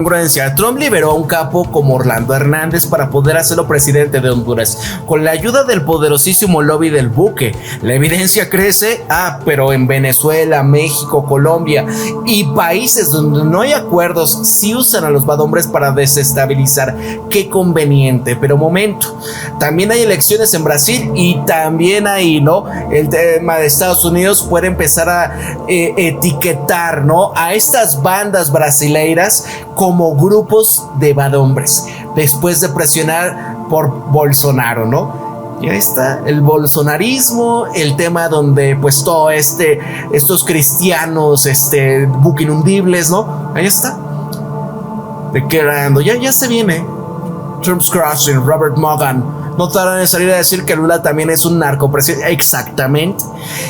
Congruencia. Trump liberó a un capo como Orlando Hernández para poder hacerlo presidente de Honduras, con la ayuda del poderosísimo lobby del buque. La evidencia crece, pero en Venezuela, México, Colombia y países donde no hay acuerdos, sí usan a los bad hombres para desestabilizar. Qué conveniente, pero momento, también hay elecciones en Brasil y también ahí, ¿no? El tema de Estados Unidos puede empezar a etiquetar, ¿no?, a estas bandas brasileiras como grupos de bad hombres, después de presionar por Bolsonaro, ¿no? Y ahí está el bolsonarismo, el tema donde pues todo estos cristianos, buquinundibles, ¿no? Ahí está. Declarando, ya se viene. Trump's Crossing, Robert Morgan. No tardan en salir a decir que Lula también es un narcopresidente. Exactamente.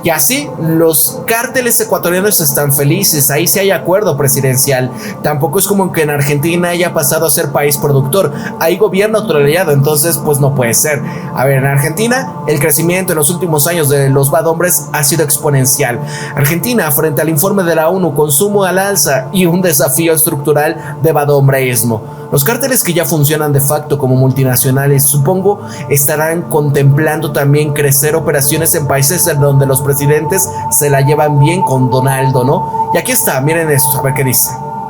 Y así, los cárteles ecuatorianos están felices. Ahí sí hay acuerdo presidencial. Tampoco es como que en Argentina haya pasado a ser país productor. Hay gobierno autorizado, entonces pues no puede ser. A ver, en Argentina, el crecimiento en los últimos años de los bad hombres ha sido exponencial. Argentina, frente al informe de la ONU, consumo al alza y un desafío estructural de bad hombreísmo. Los cárteles que ya funcionan de facto como multinacionales, supongo, estarán contemplando también crecer operaciones en países en donde los presidentes se la llevan bien con Donaldo, ¿no? Y aquí está, miren esto, a ver qué dice.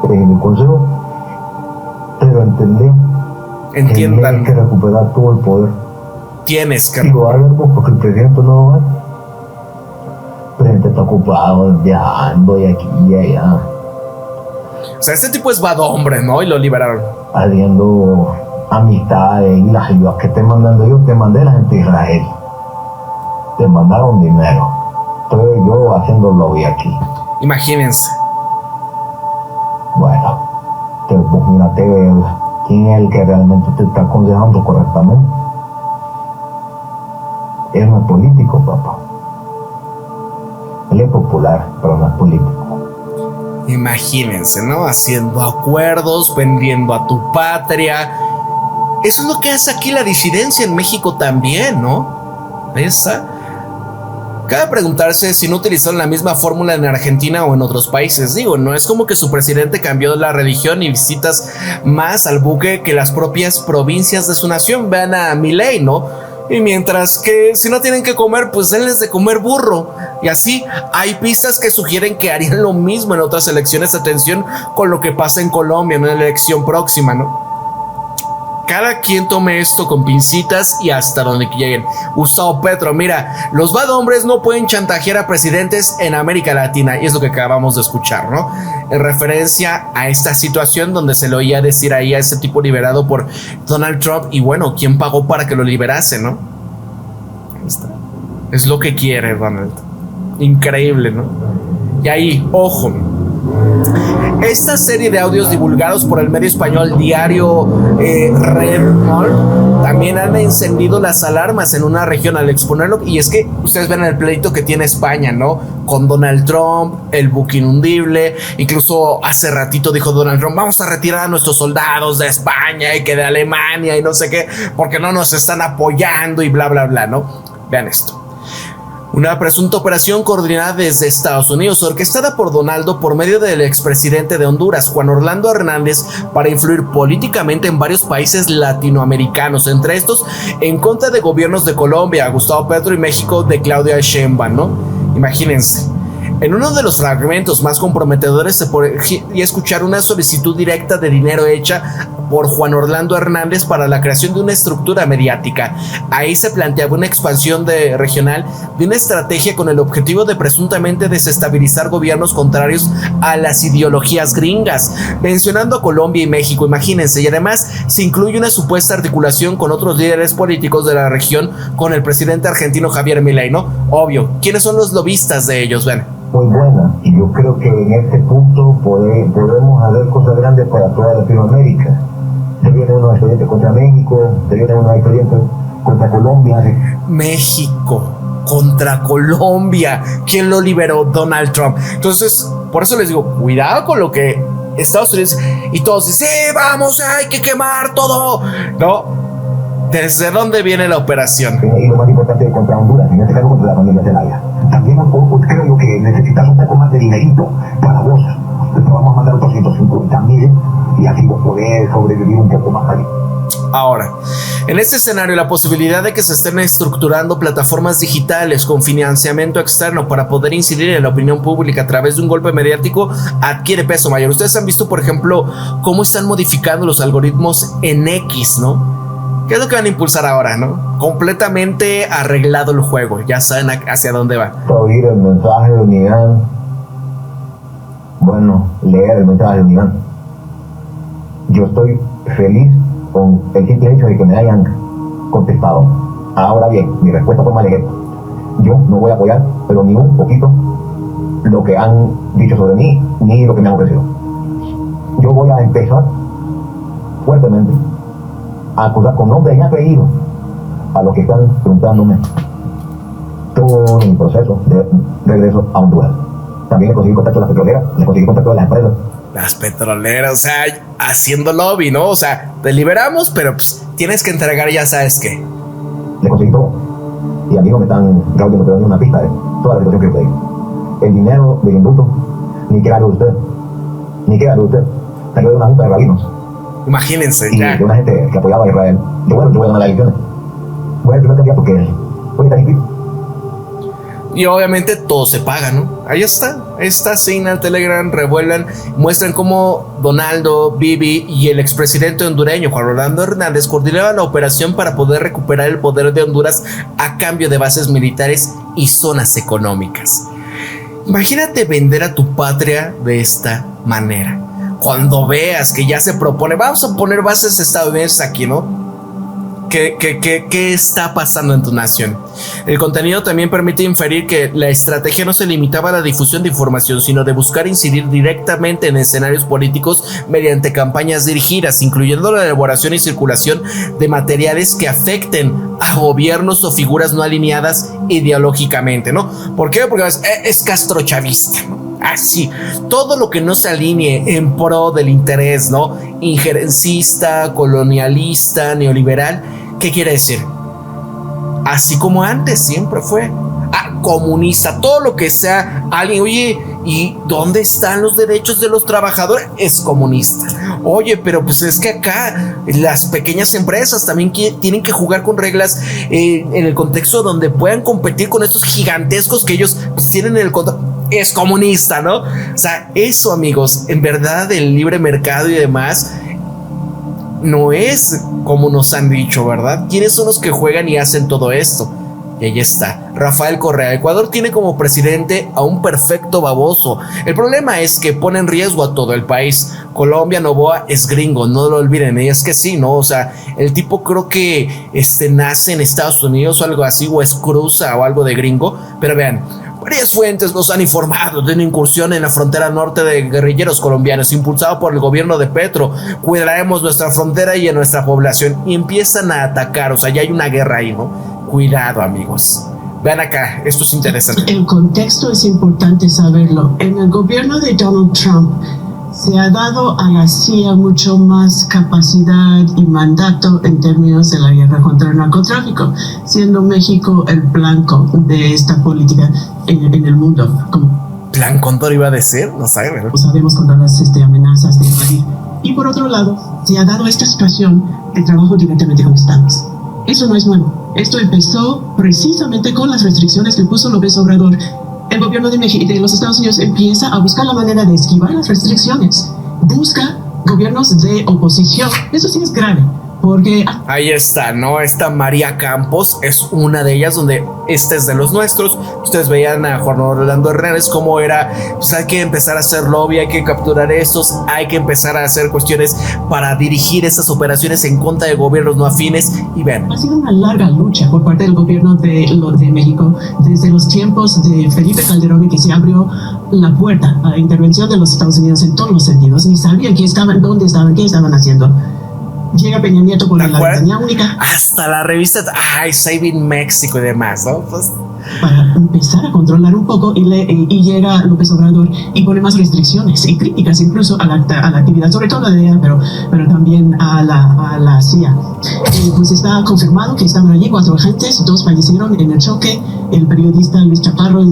Mi consejo, pero entiendan que hay que recuperar todo el poder. Tienes que recuperar, porque el presidente no lo va. El presidente está ocupado viajando y aquí y allá. O sea, este tipo es bad hombre, ¿no? Y lo liberaron. Haciendo amistades y las ayudas que te mandando yo, te mandé la gente de Israel. Te mandaron dinero. Estoy yo haciendo lobby aquí. Imagínense. Bueno, pues mira, te veo. ¿Quién es el que realmente te está aconsejando correctamente? Él no es político, papá. Él es popular, pero no es político. Imagínense, ¿no? Haciendo acuerdos, vendiendo a tu patria. Eso es lo que hace aquí la disidencia en México también, ¿no? Esa. Cabe preguntarse si no utilizaron la misma fórmula en Argentina o en otros países. Digo, no es como que su presidente cambió la religión y visitas más al buque que las propias provincias de su nación. Vean a Milei, ¿no? Y mientras que si no tienen que comer, pues denles de comer burro. Y así hay pistas que sugieren que harían lo mismo en otras elecciones. Atención con lo que pasa en Colombia en una elección próxima, ¿no? Cada quien tome esto con pincitas y hasta donde lleguen. Gustavo Petro, mira, los bad hombres no pueden chantajear a presidentes en América Latina. Y es lo que acabamos de escuchar, ¿no? En referencia a esta situación donde se le oía decir ahí a ese tipo liberado por Donald Trump. Y bueno, ¿quién pagó para que lo liberase, no? Ahí está. Es lo que quiere Donald. Increíble, ¿no? Y ahí, ojo. Esta serie de audios divulgados por el medio español diario Red Bull también han encendido las alarmas en una región al exponerlo. Y es que ustedes ven el pleito que tiene España, ¿no? Con Donald Trump, el buque inundible. Incluso hace ratito dijo Donald Trump, vamos a retirar a nuestros soldados de España y que de Alemania y no sé qué, porque no nos están apoyando y bla, bla, bla, ¿no? Vean esto. Una presunta operación coordinada desde Estados Unidos, orquestada por Donaldo por medio del expresidente de Honduras, Juan Orlando Hernández, para influir políticamente en varios países latinoamericanos, entre estos en contra de gobiernos de Colombia, Gustavo Petro, y México de Claudia Sheinbaum, ¿no? Imagínense. En uno de los fragmentos más comprometedores se podía escuchar una solicitud directa de dinero hecha por Juan Orlando Hernández para la creación de una estructura mediática. Ahí se planteaba una expansión regional de una estrategia con el objetivo de presuntamente desestabilizar gobiernos contrarios a las ideologías gringas, mencionando a Colombia y México, imagínense, y además se incluye una supuesta articulación con otros líderes políticos de la región, con el presidente argentino Javier Milei, ¿no? Obvio, ¿quiénes son los lobistas de ellos? Ven. Muy buena, y yo creo que en este punto podemos hacer cosas grandes para toda Latinoamérica. Se viene unos expedientes contra México, se viene unos expedientes contra Colombia. México contra Colombia. ¿Quién lo liberó? Donald Trump. Entonces, por eso les digo, cuidado con lo que Estados Unidos y todos dicen, sí, vamos, hay que quemar todo, ¿no? ¿Desde dónde viene la operación? Y lo más importante es contra Honduras, en este caso contra la familia Zelaya. También creo yo que necesitas un poco más de dinerito para vos. Entonces vamos a mandar otros 150,000 y así poder sobrevivir un poco más allí. Ahora, en este escenario, la posibilidad de que se estén estructurando plataformas digitales con financiamiento externo para poder incidir en la opinión pública a través de un golpe mediático adquiere peso mayor. Ustedes han visto, por ejemplo, cómo están modificando los algoritmos en X, ¿no? ¿Qué es lo que van a impulsar ahora, no? Completamente arreglado el juego, ya saben hacia dónde va. Oír el mensaje de Unidad, bueno, leer el mensaje de Unidad. Yo estoy feliz con el simple hecho de que me hayan contestado. Ahora bien, mi respuesta fue más ligera. Yo no voy a apoyar, pero ni un poquito, lo que han dicho sobre mí, ni lo que me han ofrecido. Yo voy a empezar fuertemente a acusar con nombre y apellido a los que están preguntándome todo mi proceso de regreso a Honduras. También le conseguí contacto a las petroleras, le conseguí contacto a las empresas. Las petroleras, o sea, haciendo lobby, ¿no? O sea, te liberamos, pero pues, tienes que entregar, ya sabes qué. Le conseguí todo. Y a mí no me están grabando, pero ni una pista de toda la situación que pedí. El dinero del indulto, ni que haga usted. Salió de una junta de rabinos. Imagínense, y ya. de una gente que apoyaba a Israel. Yo voy a ganar las elecciones. Voy a ser el primer candidato que voy a estar inscrito. Y obviamente todo se paga, ¿no? Ahí está Signal, Telegram, revuelan, muestran cómo Donaldo, Bibi y el expresidente hondureño Juan Orlando Hernández coordinaban la operación para poder recuperar el poder de Honduras a cambio de bases militares y zonas económicas. Imagínate vender a tu patria de esta manera. Cuando veas que ya se propone, vamos a poner bases estadounidenses aquí, ¿no? ¿Qué está pasando en tu nación? El contenido también permite inferir que la estrategia no se limitaba a la difusión de información, sino de buscar incidir directamente en escenarios políticos mediante campañas dirigidas, incluyendo la elaboración y circulación de materiales que afecten a gobiernos o figuras no alineadas ideológicamente, ¿no? ¿Por qué? Porque es castrochavista, ¿no? Así, todo lo que no se alinee en pro del interés, ¿no? Injerencista, colonialista, neoliberal. ¿Qué quiere decir? Así como antes siempre fue. Comunista, todo lo que sea alguien, oye, ¿y dónde están los derechos de los trabajadores? Es comunista. Oye, pero pues es que acá las pequeñas empresas también tienen que jugar con reglas en el contexto donde puedan competir con estos gigantescos que ellos pues, tienen en el control. Es comunista, ¿no? O sea, eso, amigos, en verdad el libre mercado y demás no es como nos han dicho, ¿verdad? ¿Quiénes son los que juegan y hacen todo esto? Y ahí está, Rafael Correa. Ecuador tiene como presidente a un perfecto baboso. El problema es que pone en riesgo a todo el país. Colombia, Noboa es gringo, no lo olviden. Y es que sí, ¿no? O sea, el tipo creo que nace en Estados Unidos o algo así, o es cruza o algo de gringo. Pero vean, varias fuentes nos han informado de una incursión en la frontera norte de guerrilleros colombianos impulsado por el gobierno de Petro. Cuidaremos nuestra frontera y a nuestra población. Y empiezan a atacar, o sea, ya hay una guerra ahí, ¿no? Cuidado, amigos. Vean acá, esto es interesante. El contexto es importante saberlo. En el gobierno de Donald Trump se ha dado a la CIA mucho más capacidad y mandato en términos de la guerra contra el narcotráfico, siendo México el blanco de esta política en el mundo. Como ¿Plan Cóndor iba a decir? No sé, ¿verdad? sabemos contra las amenazas de invadir. Y por otro lado, se ha dado esta situación de trabajo directamente con estados. Eso no es nuevo. Esto empezó precisamente con las restricciones que puso López Obrador. El gobierno de México y de los Estados Unidos empieza a buscar la manera de esquivar las restricciones. Busca gobiernos de oposición. Eso sí es grave, porque ahí está, ¿no? Esta María Campos es una de ellas, donde este es de los nuestros. Ustedes veían a Juan Orlando Hernández cómo era, pues hay que empezar a hacer lobby, hay que capturar estos, hay que empezar a hacer cuestiones para dirigir estas operaciones en contra de gobiernos no afines. Y vean, ha sido una larga lucha por parte del gobierno de México desde los tiempos de Felipe Calderón, que se abrió la puerta a la intervención de los Estados Unidos en todos los sentidos. Ni sabían quién estaban, dónde estaban, qué estaban haciendo. Llega Peña Nieto con la ventanilla única. Hasta la revista Saving México y demás, ¿no? Pues para empezar a controlar un poco y llega López Obrador y pone más restricciones y críticas incluso a la actividad, sobre todo a la DEA, pero también a la CIA. Pues está confirmado que estaban allí 4 agentes, 2 fallecieron en el choque. El periodista Luis Chaparro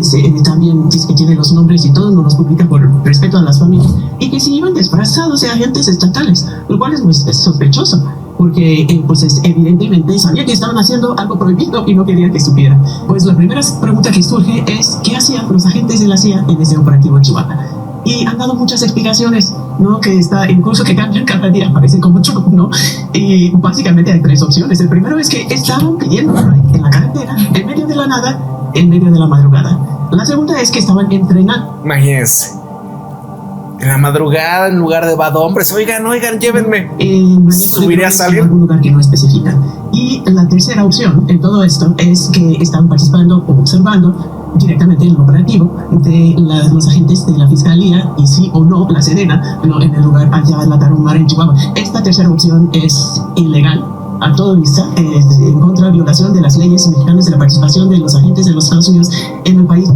también dice que tiene los nombres y todo, no los publica por respeto a las familias, y que si iban disfrazados de agentes estatales, lo cual es muy sospechoso, porque pues evidentemente sabía que estaban haciendo algo prohibido y no quería que supiera. Pues la primera pregunta que surge es ¿qué hacían los agentes de la CIA en ese operativo en Chihuahua? Y han dado muchas explicaciones, ¿no? Que está incluso que cambian cada día, parece como Trump, ¿no? Y básicamente hay 3 opciones. El primero es que estaban pidiendo en la carretera, en medio de la nada, en medio de la madrugada. La segunda es que estaban entrenando. Imagínense, en la madrugada, en lugar de bad hombres, oigan, llévenme. Subiré a salir. En algún lugar que no especifica. Y la tercera opción en todo esto es que están participando o observando directamente en el operativo de los agentes de la Fiscalía y sí o no la Sedena, no en el lugar allá en la Tarahumara en Chihuahua. Esta tercera opción es ilegal a todo vista, en contra de violación de las leyes mexicanas de la participación de los agentes de los Estados Unidos en el país.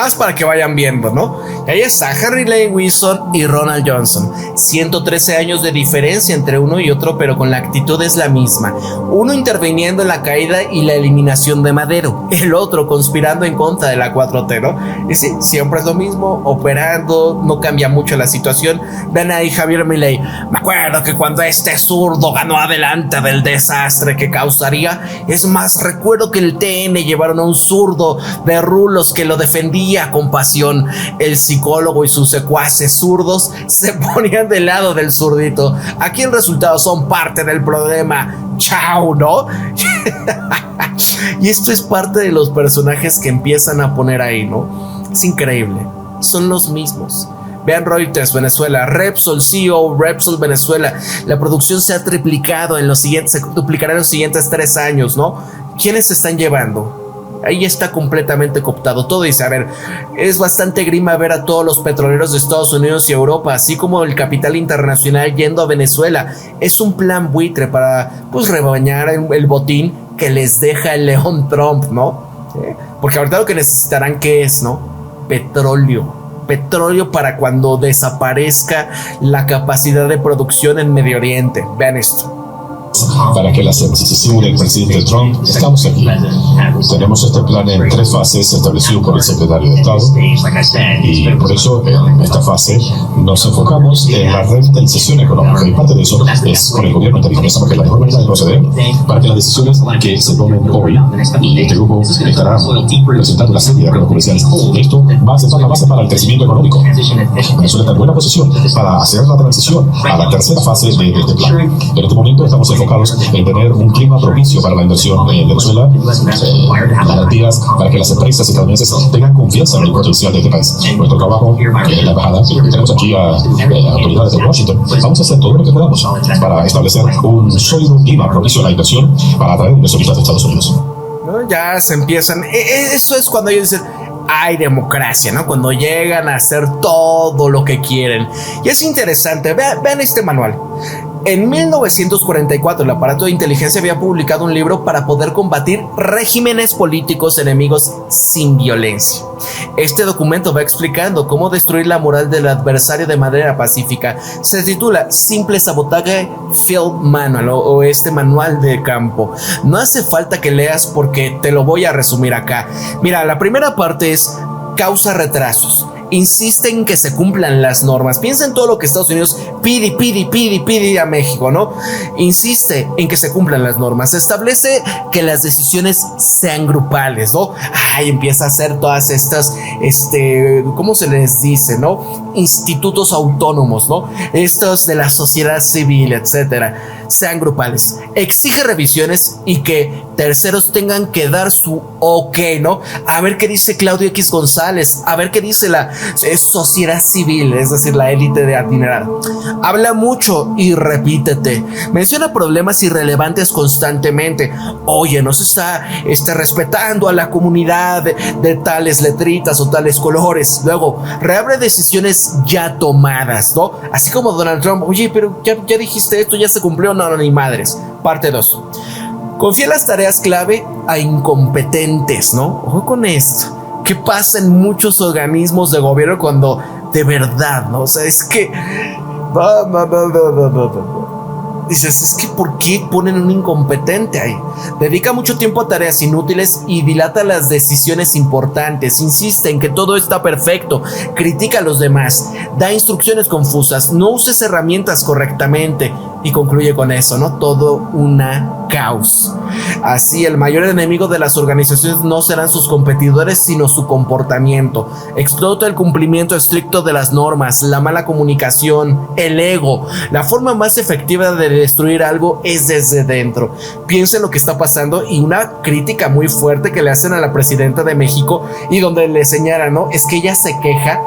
Es para que vayan viendo, ¿no? Y ahí está Henry Lane Wilson y Ronald Johnson. 113 años de diferencia entre uno y otro, pero con la actitud es la misma. Uno interviniendo en la caída y la eliminación de Madero, el otro conspirando en contra de la 4T, ¿no? Y sí, siempre es lo mismo, operando, no cambia mucho la situación. Ven ahí Javier Milei. Me acuerdo que cuando este zurdo ganó adelante del desastre que causaría, es más, recuerdo que el TN llevaron a un zurdo de rulos que lo defendía con pasión. El psicólogo y sus secuaces zurdos se ponían del lado del zurdito. Aquí el resultado son parte del problema. Chao, ¿no? Y esto es parte de los personajes que empiezan a poner ahí, ¿no? Es increíble. Son los mismos. Vean Reuters Venezuela, Repsol, CEO Repsol Venezuela. La producción se ha triplicado se duplicará en los siguientes 3 años, ¿no? ¿Quiénes se están llevando? Ahí está completamente cooptado todo. Dice, a ver, es bastante grima ver a todos los petroleros de Estados Unidos y Europa, así como el capital internacional yendo a Venezuela. Es un plan buitre para, pues, rebañar el botín que les deja el león Trump, ¿no? Porque ahorita lo que necesitarán, ¿qué es, no? Petróleo para cuando desaparezca la capacidad de producción en Medio Oriente. Vean esto. Para que la decisión del presidente Trump, estamos aquí. Tenemos este plan en 3 fases establecido por el secretario de Estado, y por eso en esta fase nos enfocamos en la revitalización económica, y parte de eso es con el gobierno inteligente, porque la mejor manera de proceder para que las decisiones que se tomen hoy, y este grupo estará presentando una serie de acuerdos comerciales, esto va a sentar la base para el crecimiento económico. Venezuela está en buena posición para hacer la transición a la tercera fase de este plan. En este momento estamos enfocados en tener un clima propicio para la inversión en Venezuela, garantías para que las empresas estadounidenses tengan confianza en el potencial de este país. Nuestro trabajo en la embajada, tenemos aquí a autoridades de Washington, vamos a hacer todo lo que podamos para establecer un sólido clima propicio a la inversión para atraer inversionistas de Estados Unidos. ¿No? Ya se empiezan, eso es cuando ellos dicen, hay democracia, ¿no? Cuando llegan a hacer todo lo que quieren. Y es interesante, vean este manual. En 1944, el aparato de inteligencia había publicado un libro para poder combatir regímenes políticos enemigos sin violencia. Este documento va explicando cómo destruir la moral del adversario de manera pacífica. Se titula Simple Sabotaje Field Manual o este manual de campo. No hace falta que leas porque te lo voy a resumir acá. Mira, la primera parte es causa retrasos. Insiste en que se cumplan las normas. Piensa en todo lo que Estados Unidos pide a México, ¿no? Insiste en que se cumplan las normas. Establece que las decisiones sean grupales, ¿no? Empieza a hacer todas estas, ¿cómo se les dice, no? Institutos autónomos, ¿no? Estos de la sociedad civil, etcétera. Sean grupales. Exige revisiones y que terceros tengan que dar su ok, ¿no? A ver qué dice Claudio X González, a ver qué dice la sociedad civil, es decir, la élite de adinerada. Habla mucho y repítete. Menciona problemas irrelevantes constantemente. Oye, no se está respetando a la comunidad de tales letritas o tales colores. Luego, reabre decisiones ya tomadas, ¿no? Así como Donald Trump. Oye, pero ya dijiste esto, ya se cumplió. No, ni madres. Parte 2. Confía las tareas clave a incompetentes, ¿no? Ojo con esto. ¿Qué pasa en muchos organismos de gobierno cuando de verdad, ¿no? O sea, es que... Dices, es que ¿por qué ponen un incompetente ahí? Dedica mucho tiempo a tareas inútiles y dilata las decisiones importantes. Insiste en que todo está perfecto. Critica a los demás. Da instrucciones confusas. No uses herramientas correctamente. Y concluye con eso, ¿no? Todo una caos. Así, el mayor enemigo de las organizaciones no serán sus competidores, sino su comportamiento. Explota el cumplimiento estricto de las normas, la mala comunicación, el ego. La forma más efectiva de destruir algo es desde dentro. Piensa en lo que está pasando y una crítica muy fuerte que le hacen a la presidenta de México y donde le señalan, ¿no? Es que ella se queja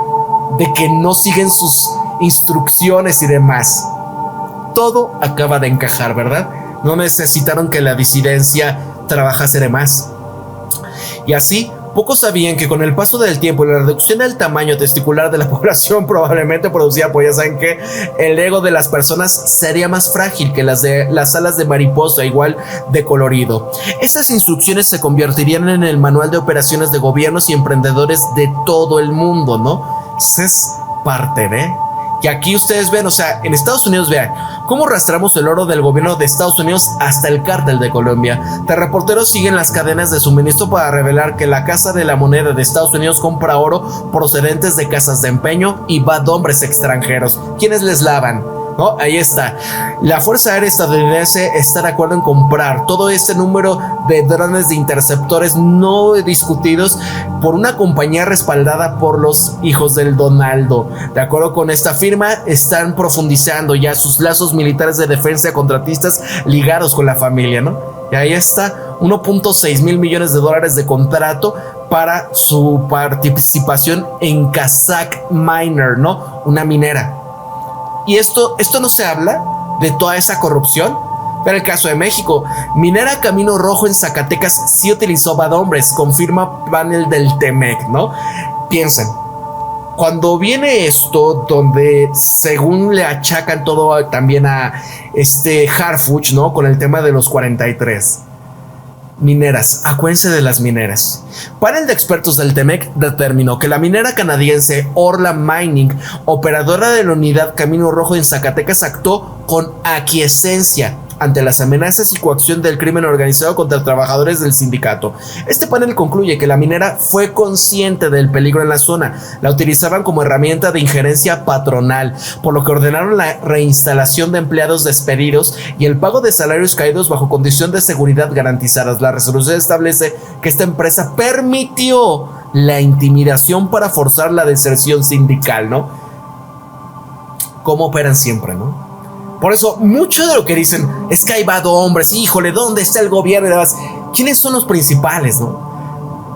de que no siguen sus instrucciones y demás. Todo acaba de encajar, ¿verdad? No necesitaron que la disidencia trabajase de más. Y así, pocos sabían que con el paso del tiempo y la reducción del tamaño testicular de la población probablemente producía, pues ya saben que el ego de las personas sería más frágil que las de las alas de mariposa, igual de colorido. Estas instrucciones se convertirían en el manual de operaciones de gobiernos y emprendedores de todo el mundo, ¿no? Esa es parte de... Y aquí ustedes ven, o sea, en Estados Unidos, vean cómo arrastramos el oro del gobierno de Estados Unidos hasta el cártel de Colombia. De reporteros siguen las cadenas de suministro para revelar que la Casa de la Moneda de Estados Unidos compra oro procedentes de casas de empeño y bad hombres extranjeros, quienes les lavan, ¿no? Ahí está. La Fuerza Aérea estadounidense está de acuerdo en comprar todo este número de drones de interceptores no discutidos por una compañía respaldada por los hijos del Donaldo. De acuerdo con esta firma, están profundizando ya sus lazos militares de defensa a contratistas ligados con la familia, ¿no? Y ahí está, 1.6 mil millones de dólares de contrato para su participación en Kazakh Miner, ¿no? Una minera. Y esto no se habla de toda esa corrupción. Pero el caso de México, minera Camino Rojo en Zacatecas sí utilizó bad hombres, confirma panel del TEMEC, ¿no? Piensen, cuando viene esto, donde según le achacan todo también a Harfuch, ¿no? Con el tema de los 43 mineras, acuérdense de las mineras. Panel de expertos del TEMEC determinó que la minera canadiense Orla Mining, operadora de la unidad Camino Rojo en Zacatecas, actuó con aquiescencia ante las amenazas y coacción del crimen organizado contra trabajadores del sindicato. Este panel concluye que la minera fue consciente del peligro en la zona, la utilizaban como herramienta de injerencia patronal, por lo que ordenaron la reinstalación de empleados despedidos y el pago de salarios caídos bajo condición de seguridad garantizadas. La resolución establece que esta empresa permitió la intimidación para forzar la deserción sindical, ¿no? Cómo operan siempre, ¿no? Por eso, mucho de lo que dicen es que hay bad hombres, híjole, ¿dónde está el gobierno y demás? ¿Quiénes son los principales, no?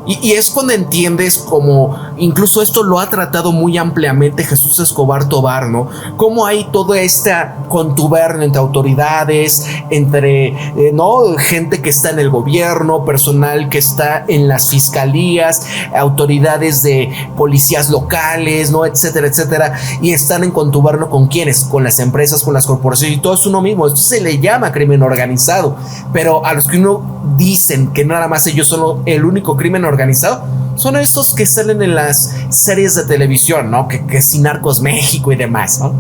Y es cuando entiendes como incluso esto lo ha tratado muy ampliamente Jesús Escobar Tobar, ¿no? Cómo hay toda esta contubernio entre autoridades, entre ¿no? Gente que está en el gobierno, personal que está en las fiscalías, autoridades de policías locales, ¿no? Etcétera, etcétera. Y están en contubernio ¿con quiénes? Con las empresas, con las corporaciones, y todo es uno mismo. Esto se le llama crimen organizado. Pero a los que uno dicen que nada más ellos son el único crimen organizado, son estos que salen en las series de televisión, ¿no? Que si Narcos México y demás, ¿no?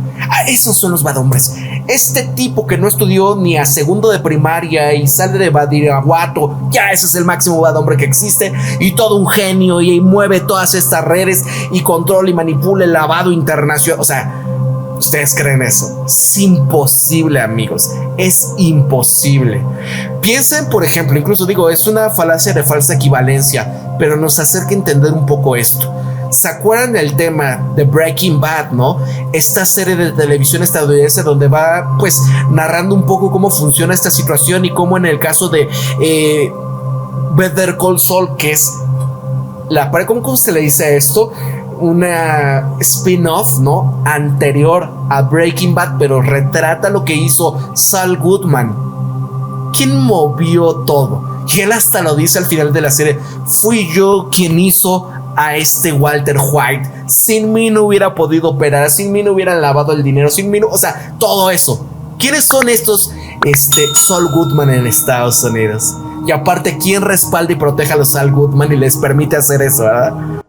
Esos son los bad hombres. Este tipo que no estudió ni a segundo de primaria y sale de Badiraguato, ya ese es el máximo bad hombre que existe, y todo un genio y mueve todas estas redes y controla y manipula el lavado internacional. O sea, ¿ustedes creen eso? Es imposible, amigos. Es imposible. Piensen, por ejemplo, incluso digo, es una falacia de falsa equivalencia, pero nos acerca a entender un poco esto. ¿Se acuerdan del tema de Breaking Bad, no? Esta serie de televisión estadounidense donde va, pues, narrando un poco cómo funciona esta situación y cómo en el caso de Better Call Saul, que es la... ¿Cómo se le dice a esto? Una spin-off, ¿no? Anterior a Breaking Bad, pero retrata lo que hizo Saul Goodman. ¿Quién movió todo? Y él hasta lo dice al final de la serie: fui yo quien hizo a Walter White. Sin mí no hubiera podido operar, sin mí no hubieran lavado el dinero, sin mí no, o sea, todo eso. ¿Quiénes son estos Saul Goodman en Estados Unidos? Y aparte, ¿quién respalda y protege a los Saul Goodman y les permite hacer eso, verdad?